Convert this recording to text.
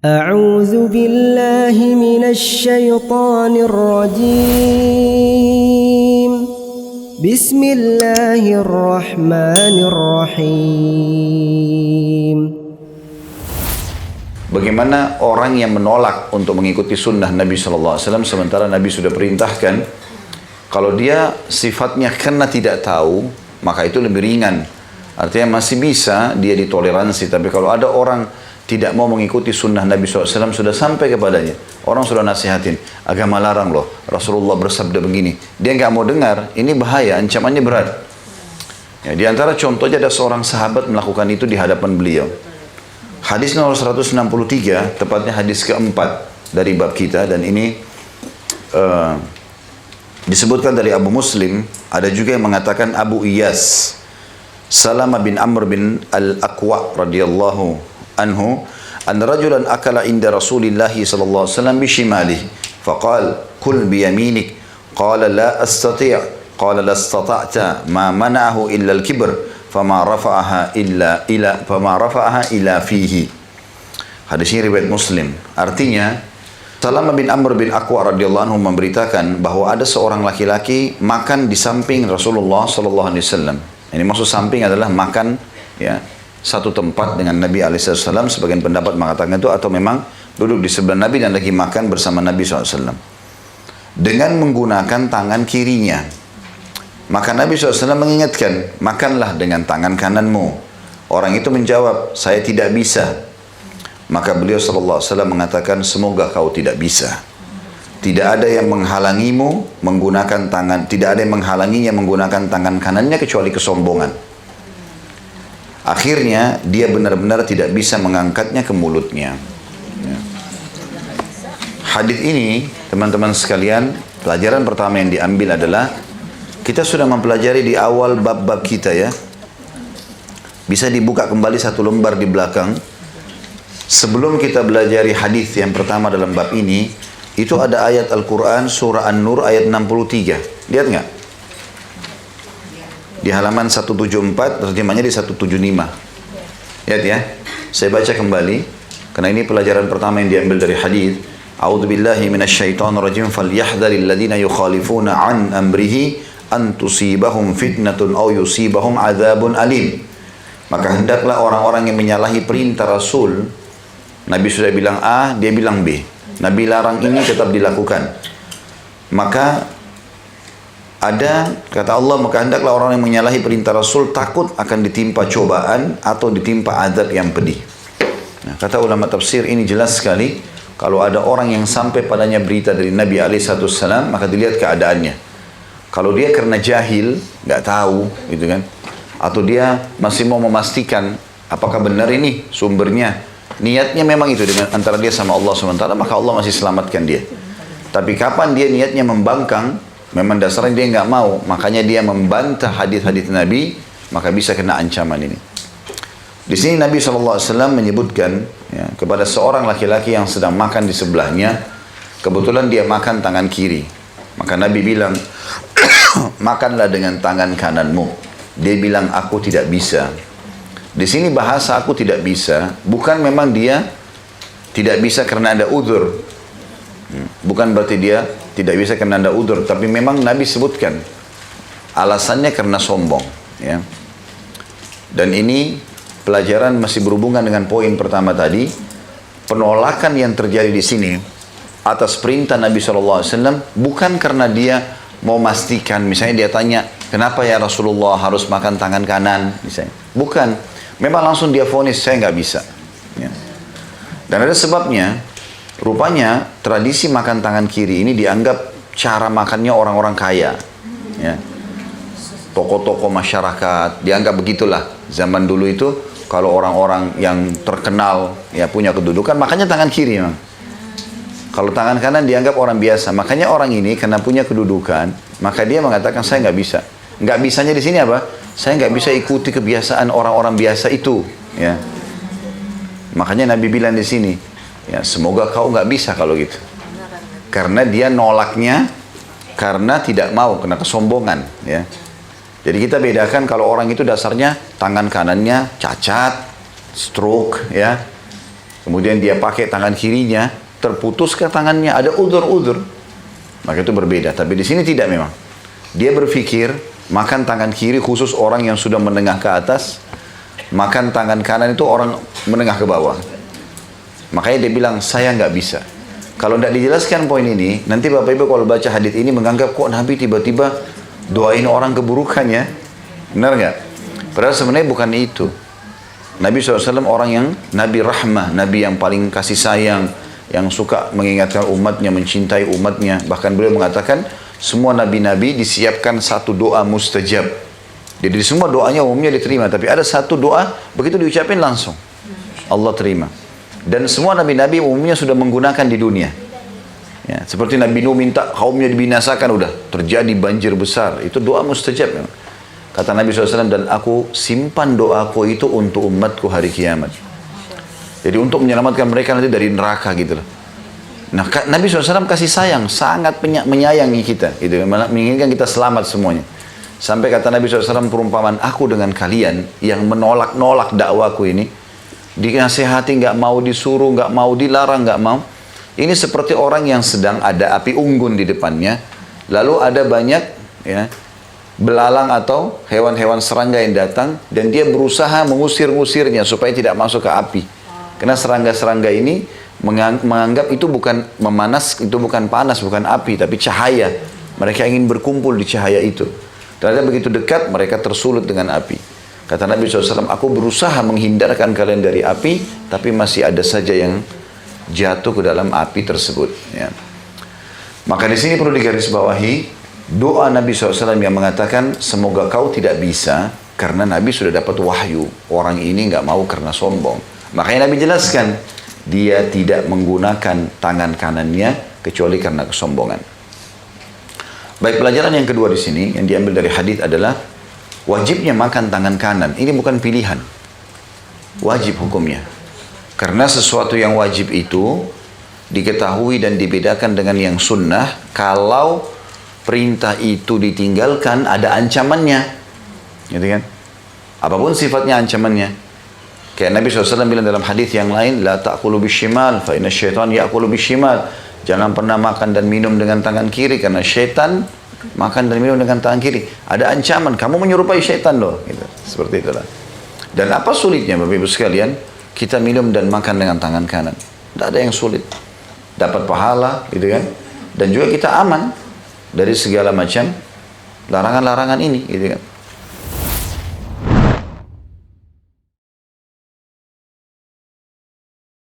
أعوذ بالله من الشيطان الرجيم بسم الله الرحمن الرحيم. Bagaimana orang yang menolak untuk mengikuti sunnah Nabi SAW sementara Nabi sudah perintahkan, kalau dia sifatnya karena tidak tahu, maka itu lebih ringan. Artinya masih bisa dia ditoleransi. Tapi kalau ada orang tidak mau mengikuti sunnah Nabi SAW, sudah sampai kepadanya, orang sudah nasihatin, agama larang loh, Rasulullah bersabda begini, dia nggak mau dengar, ini bahaya, ancamannya berat. Ya, di antara contohnya ada seorang sahabat melakukan itu di hadapan beliau. Hadis nomor 163, tepatnya hadis keempat dari bab kita, dan ini disebutkan dari Abu Muslim. Ada juga yang mengatakan Abu Iyas Salama bin Amr bin Al-Aqwa radhiyallahu anhu, anna rajulan akala inda Rasulillah sallallahu alaihi wasallam bishimalihi faqala kul biyaminik qala la astati' qala la istata'ta ma mana'ahu illa al-kibr fama rafa'aha ila fihi. Hadis ini riwayat Muslim. Artinya, Salama bin Amr bin Aqwa radhiyallahu anhu memberitakan bahwa ada seorang laki-laki makan di samping Rasulullah sallallahu alaihi wasallam. Ini maksud samping adalah makan, ya, satu tempat dengan Nabi SAW. Sebagian pendapat mengatakan itu, atau memang duduk di sebelah Nabi dan lagi makan bersama Nabi SAW dengan menggunakan tangan kirinya. Maka Nabi SAW mengingatkan, makanlah dengan tangan kananmu. Orang itu menjawab, saya tidak bisa. Maka beliau SAW mengatakan, semoga kau tidak bisa. Tidak ada yang menghalangimu menggunakan tangan, tidak ada yang menghalanginya menggunakan tangan kanannya kecuali kesombongan. Akhirnya dia benar-benar tidak bisa mengangkatnya ke mulutnya. Ya. Hadis ini, teman-teman sekalian, pelajaran pertama yang diambil adalah kita sudah mempelajari di awal bab-bab kita, ya. Bisa dibuka kembali satu lembar di belakang. Sebelum kita belajari hadis yang pertama dalam bab ini, itu ada ayat Al-Quran surah An-Nur ayat 63. Lihat nggak? Di halaman 174, terjemahnya di 175. Lihat ya, saya baca kembali, karena ini pelajaran pertama yang diambil dari hadis. A'udzubillahi minasyaitonirrajim, falyahdharil ladzina yukhalifuna an amrihi an tusibahum fitnatun aw yusibahum adzabun alim. Maka hendaklah orang-orang yang menyalahi perintah Rasul. Nabi sudah bilang A, dia bilang B. Nabi larang ini tetap dilakukan. Maka ada, kata Allah, maka hendaklah orang yang menyalahi perintah Rasul takut akan ditimpa cobaan atau ditimpa azab yang pedih. Nah, kata ulama tafsir, ini jelas sekali. Kalau ada orang yang sampai padanya berita dari Nabi SAW, maka dilihat keadaannya. Kalau dia karena jahil, nggak tahu, gitu kan, atau dia masih mau memastikan apakah benar ini sumbernya, niatnya memang itu dengan antara dia sama Allah sementara, maka Allah masih selamatkan dia. Tapi kapan dia niatnya membangkang, memang dasarnya dia nggak mau, makanya dia membantah hadis-hadis Nabi, maka bisa kena ancaman ini. Di sini Nabi SAW menyebutkan, ya, kepada seorang laki-laki yang sedang makan di sebelahnya, kebetulan dia makan tangan kiri. Maka Nabi bilang, makanlah dengan tangan kananmu. Dia bilang, aku tidak bisa. Di sini bahasa aku tidak bisa, bukan memang dia tidak bisa karena ada udzur. Bukan berarti dia tidak bisa karena ada udzur, tapi memang Nabi sebutkan alasannya karena sombong, ya. Dan ini pelajaran masih berhubungan dengan poin pertama tadi. Penolakan yang terjadi di sini atas perintah Nabi SAW bukan karena dia mau memastikan, misalnya dia tanya, kenapa ya Rasulullah harus makan tangan kanan, misalnya. Bukan, memang langsung dia vonis, saya nggak bisa, ya. Dan ada sebabnya. Rupanya tradisi makan tangan kiri ini dianggap cara makannya orang-orang kaya, ya. Tokoh-tokoh masyarakat dianggap begitulah. Zaman dulu itu kalau orang-orang yang terkenal, ya, punya kedudukan, makanya tangan kiri memang. Kalau tangan kanan dianggap orang biasa. Makanya orang ini karena punya kedudukan, maka dia mengatakan saya nggak bisa. Nggak bisanya di sini apa? Saya nggak bisa ikuti kebiasaan orang-orang biasa itu, ya. Makanya Nabi bilang di sini, ya, semoga kau nggak bisa kalau gitu. Karena dia nolaknya karena tidak mau, karena kesombongan, ya. Jadi kita bedakan kalau orang itu dasarnya tangan kanannya cacat, stroke, ya. kemudian dia pakai tangan kirinya, terputuskah tangannya, ada udzur-udzur, maka itu berbeda. Tapi di sini tidak memang. Dia berpikir makan tangan kiri khusus orang yang sudah menengah ke atas, makan tangan kanan itu orang menengah ke bawah. Makanya dia bilang, saya nggak bisa. Kalau tidak dijelaskan poin ini, nanti Bapak Ibu kalau baca hadis ini menganggap kok Nabi tiba-tiba doain orang keburukan ya. Benar nggak? Padahal sebenarnya bukan itu. Nabi SAW orang yang Nabi rahmah, Nabi yang paling kasih sayang, yang suka mengingatkan umatnya, mencintai umatnya. Bahkan beliau mengatakan, semua nabi-nabi disiapkan satu doa mustajab. Jadi semua doanya umumnya diterima, tapi ada satu doa, begitu diucapin langsung Allah terima. Dan semua nabi-nabi umumnya sudah menggunakan di dunia. Ya, seperti Nabi Nuh minta kaumnya dibinasakan, udah terjadi banjir besar. Itu doa mustajab memang. Kata Nabi SAW, dan aku simpan doaku itu untuk umatku hari kiamat. Jadi untuk menyelamatkan mereka nanti dari neraka gitu loh. Nah, Nabi SAW kasih sayang, sangat menyayangi kita, gitu, menginginkan kita selamat semuanya. Sampai kata Nabi SAW, perumpamaan aku dengan kalian yang menolak-nolak dakwaku ini, dinasihati nggak mau, disuruh nggak mau, dilarang nggak mau. Ini seperti orang yang sedang ada api unggun di depannya, lalu ada banyak ya belalang atau hewan-hewan serangga yang datang, dan dia berusaha mengusir-ngusirnya supaya tidak masuk ke api. Karena serangga-serangga ini menganggap itu bukan memanas, itu bukan panas, bukan api, tapi cahaya. Mereka ingin berkumpul di cahaya itu. Ternyata begitu dekat, mereka tersulut dengan api. Kata Nabi SAW, aku berusaha menghindarkan kalian dari api, tapi masih ada saja yang jatuh ke dalam api tersebut. Ya. Maka di sini perlu digarisbawahi, doa Nabi SAW yang mengatakan, semoga kau tidak bisa, karena Nabi sudah dapat wahyu. Orang ini nggak mau karena sombong. Makanya Nabi jelaskan, dia tidak menggunakan tangan kanannya, kecuali karena kesombongan. Baik, pelajaran yang kedua di sini, yang diambil dari hadis adalah, wajibnya makan tangan kanan. Ini bukan pilihan. Wajib hukumnya. Karena sesuatu yang wajib itu, diketahui dan dibedakan dengan yang sunnah, kalau perintah itu ditinggalkan, ada ancamannya, gitu kan? Apapun sifatnya ancamannya. Kayak Nabi SAW bilang dalam hadis yang lain, la ta'kulu bishimal, fa inna syaitan ya'kulu bishimal. Jangan pernah makan dan minum dengan tangan kiri, karena syaitan makan dan minum dengan tangan kiri. Ada ancaman, kamu menyerupai syaitan loh. Gitu. Seperti itulah. Dan apa sulitnya Bapak Ibu sekalian, kita minum dan makan dengan tangan kanan? Tidak ada yang sulit. Dapat pahala, gitu kan? Dan juga kita aman dari segala macam larangan-larangan ini, gitu kan.